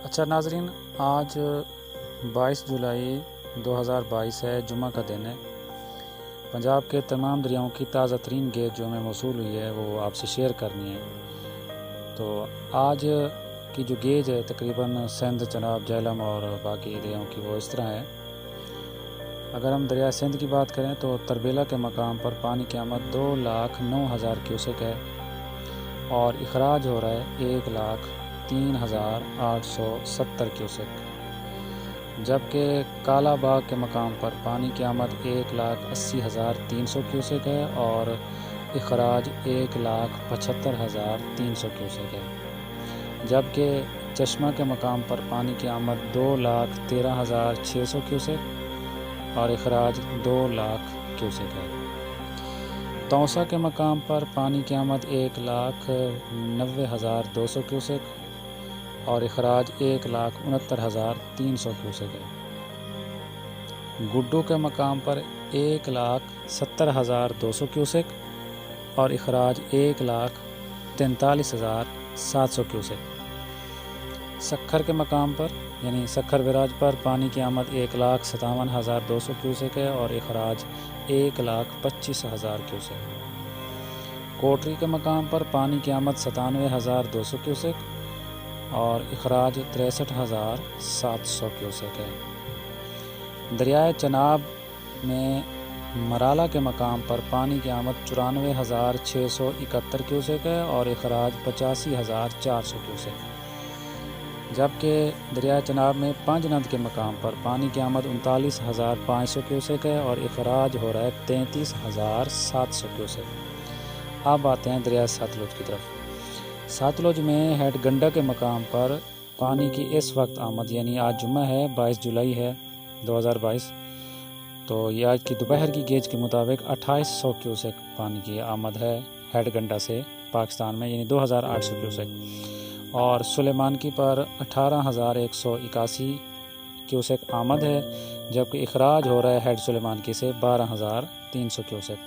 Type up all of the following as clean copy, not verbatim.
اچھا ناظرین، آج 22 جولائی 2022 ہے، جمعہ کا دن ہے۔ پنجاب کے تمام دریاؤں کی تازہ ترین گیج جو ہمیں موصول ہوئی ہے وہ آپ سے شیئر کرنی ہے۔ تو آج کی جو گیج ہے تقریباً سندھ، چناب، جہلم اور باقی دریاؤں کی وہ اس طرح ہے۔ اگر ہم دریا سندھ کی بات کریں تو تربیلا کے مقام پر پانی کی آمد 2,09,000 کیوسک ہے اور اخراج ہو رہا ہے 1,03,870 کیوسک، جبکہ کالا باغ کے مقام پر پانی کی آمد 1,80,300 کیوسک ہے اور اخراج 1,75,300 کیوسک ہے، جبکہ چشمہ کے مقام پر پانی کی آمد 2,13,600 کیوسک اور اخراج 2,00,000 کیوسک ہے۔ توسا کے مقام پر پانی کی آمد 1,90,200 کیوسک اور اخراج 1,69,300 کیوسک ہے۔ گڈو کے مقام پر 1,70,200 کیوسک اور اخراج 1,43,700 کیوسک۔ سکھر کے مقام پر یعنی سکھر بیراج پر پانی کی آمد 1,57,200 کیوسک ہے اور اخراج 1,25,000 کیوسک۔ کوٹری کے مقام پر پانی کی آمد 97,200 کیوسک اور اخراج 63,700 کیوسک ہے۔ دریائے چناب میں مرالہ کے مقام پر پانی کی آمد 94,671 کیوسک ہے اور اخراج 85,400 کیوسک، جبکہ دریائے چناب میں پانچ نند کے مقام پر پانی کی آمد 39,500 کیوسک ہے اور اخراج ہو رہا ہے 33,700 کیوسک۔ اب آتے ہیں دریائے ستلج کی طرف۔ ستلج میں ہیڈ گنڈا کے مقام پر پانی کی اس وقت آمد یعنی آج جمعہ ہے 22 جولائی ہے 2022، تو یہ آج کی دوپہر کی گیج کے مطابق 2800 کیوسک پانی کی آمد ہے ہیڈ گنڈا سے پاکستان میں، یعنی 2,800 کیوسک، اور سلیمانکی پر 18,181 کیوسک آمد ہے، جبکہ اخراج ہو رہا ہے ہیڈ سلیمانکی سے 12,300 کیوسک،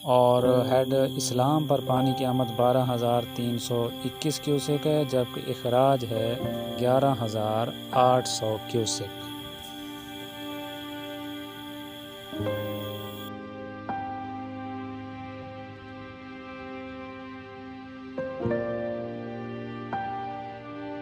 اور ہیڈ اسلام پر پانی کی آمد 12,321 کیوسک ہے، جبکہ اخراج ہے 11,800 کیوسک۔